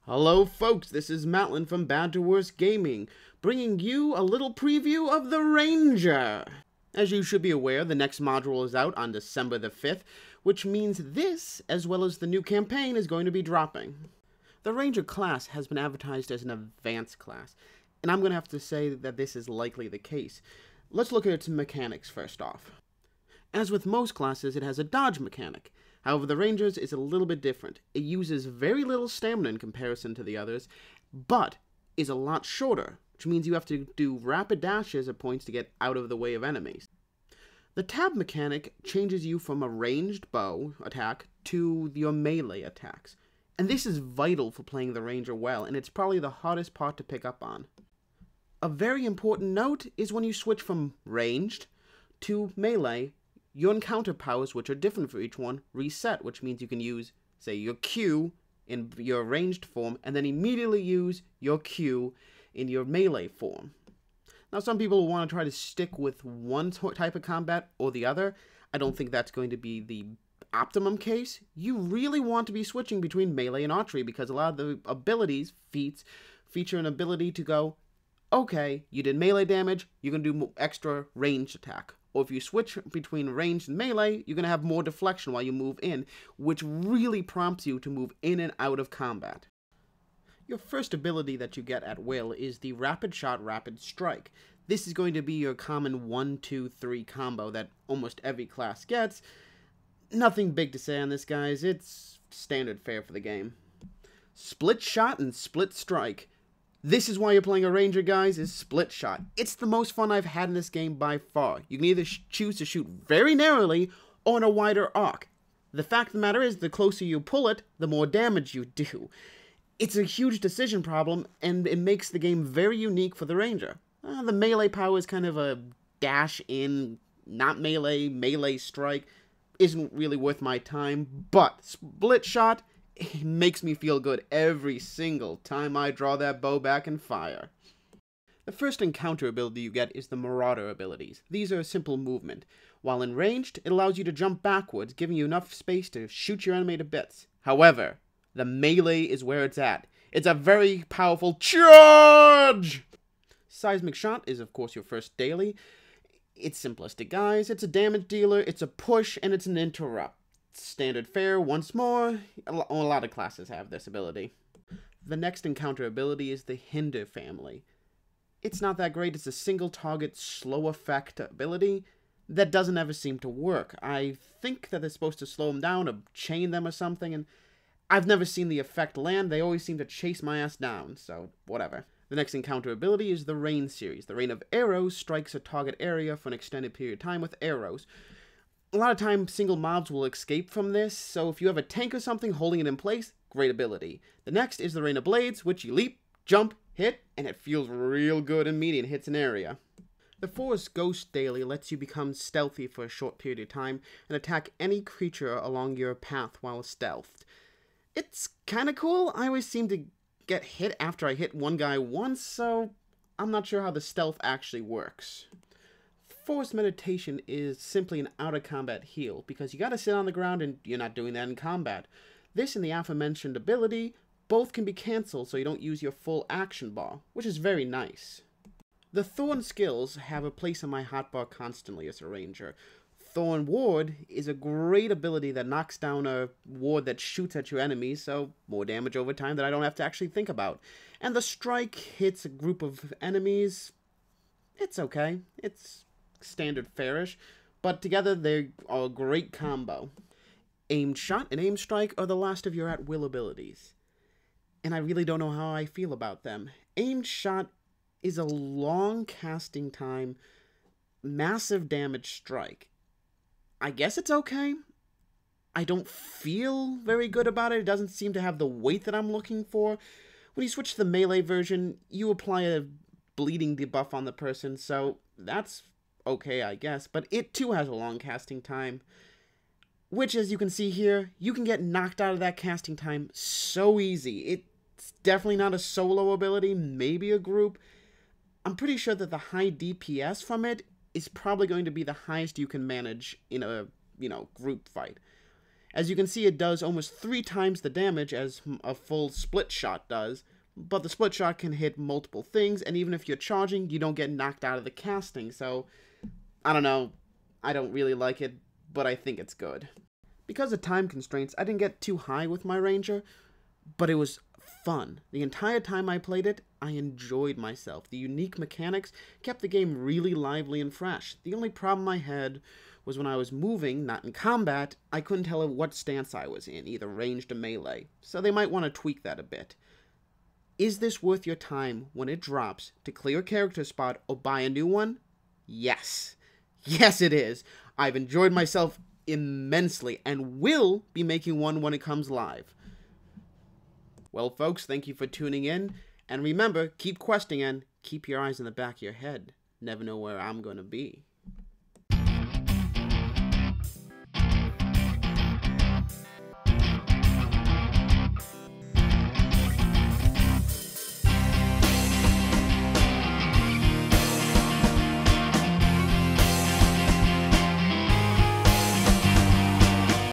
Hello folks, this is Mattlin from Bad to Worse Gaming, bringing you a little preview of the Ranger. As you should be aware, the next module is out on December the 5th, which means this, as well as the new campaign, is going to be dropping. The Ranger class has been advertised as an advanced class, and I'm going to have to say that this is likely the case. Let's look at its mechanics first off. As with most classes, it has a dodge mechanic. However, the Ranger's is a little bit different. It uses very little stamina in comparison to the others, but is a lot shorter, which means you have to do rapid dashes at points to get out of the way of enemies. The tab mechanic changes you from a ranged bow attack to your melee attacks, and this is vital for playing the Ranger well, and it's probably the hardest part to pick up on. A very important note is when you switch from ranged to melee, your encounter powers, which are different for each one, reset, which means you can use, say, your Q in your ranged form, and then immediately use your Q in your melee form. Now, some people want to try to stick with one type of combat or the other. I don't think that's going to be the optimum case. You really want to be switching between melee and archery, because a lot of the abilities, feats, feature an ability to go, okay, you did melee damage, you can do extra ranged attack. Or if you switch between ranged and melee, you're going to have more deflection while you move in, which really prompts you to move in and out of combat. Your first ability that you get at will is the Rapid Shot, Rapid Strike. This is going to be your common 1-2-3 combo that almost every class gets. Nothing big to say on this, guys. It's standard fare for the game. Split Shot and Split Strike. This is why you're playing a Ranger, guys, is Split Shot. It's the most fun I've had in this game by far. You can either choose to shoot very narrowly or in a wider arc. The fact of the matter is, the closer you pull it, the more damage you do. It's a huge decision problem, and it makes the game very unique for the Ranger. The melee power is kind of a dash in, not melee strike. Isn't really worth my time, but Split Shot, it makes me feel good every single time I draw that bow back and fire. The first encounter ability you get is the Marauder abilities. These are a simple movement. While in ranged, it allows you to jump backwards, giving you enough space to shoot your enemy to bits. However, the melee is where it's at. It's a very powerful charge! Seismic Shot is, of course, your first daily. It's simplistic, guys. It's a damage dealer, it's a push, and it's an interrupt. Standard fare once more. A lot of classes have this ability. The next encounter ability is the Hinder family. It's not that great. It's a single target slow effect ability that doesn't ever seem to work. I think that it's supposed to slow them down or chain them or something, and I've never seen the effect land. They always seem to chase my ass down, so whatever. The next encounter ability is the Rain series. The Rain of Arrows strikes a target area for an extended period of time with arrows. A lot of times, single mobs will escape from this, so if you have a tank or something holding it in place, great ability. The next is the Rain of Blades, which you leap, jump, hit, and it feels real good and meaty and hits an area. The Forest Ghost daily lets you become stealthy for a short period of time and attack any creature along your path while stealthed. It's kinda cool. I always seem to get hit after I hit one guy once, so I'm not sure how the stealth actually works. Forced Meditation is simply an out-of-combat heal, because you gotta sit on the ground and you're not doing that in combat. This and the aforementioned ability both can be cancelled so you don't use your full action bar, which is very nice. The Thorn skills have a place in my hotbar constantly as a Ranger. Thorn Ward is a great ability that knocks down a ward that shoots at your enemies, so more damage over time that I don't have to actually think about. And the Strike hits a group of enemies. It's okay. It's standard fairish, but together they are a great combo. Aimed Shot and Aim Strike are the last of your at-will abilities, and I really don't know how I feel about them. Aimed Shot is a long casting time, massive damage strike. I guess it's okay. I don't feel very good about it. It doesn't seem to have the weight that I'm looking for. When you switch to the melee version, you apply a bleeding debuff on the person, so that's okay, I guess, but it too has a long casting time, which, as you can see here, you can get knocked out of that casting time so easy. It's definitely not a solo ability, maybe a group. I'm pretty sure that the high DPS from it is probably going to be the highest you can manage in a, group fight. As you can see, it does almost 3 times the damage as a full split shot does, but the split shot can hit multiple things, and even if you're charging, you don't get knocked out of the casting, so I don't know, I don't really like it, but I think it's good. Because of time constraints, I didn't get too high with my Ranger, but it was fun. The entire time I played it, I enjoyed myself. The unique mechanics kept the game really lively and fresh. The only problem I had was when I was moving, not in combat, I couldn't tell what stance I was in, either ranged or melee, so they might want to tweak that a bit. Is this worth your time when it drops to clear a character spot or buy a new one? Yes. Yes, it is. I've enjoyed myself immensely and will be making one when it comes live. Well, folks, thank you for tuning in, and remember, keep questing and keep your eyes in the back of your head. Never know where I'm going to be.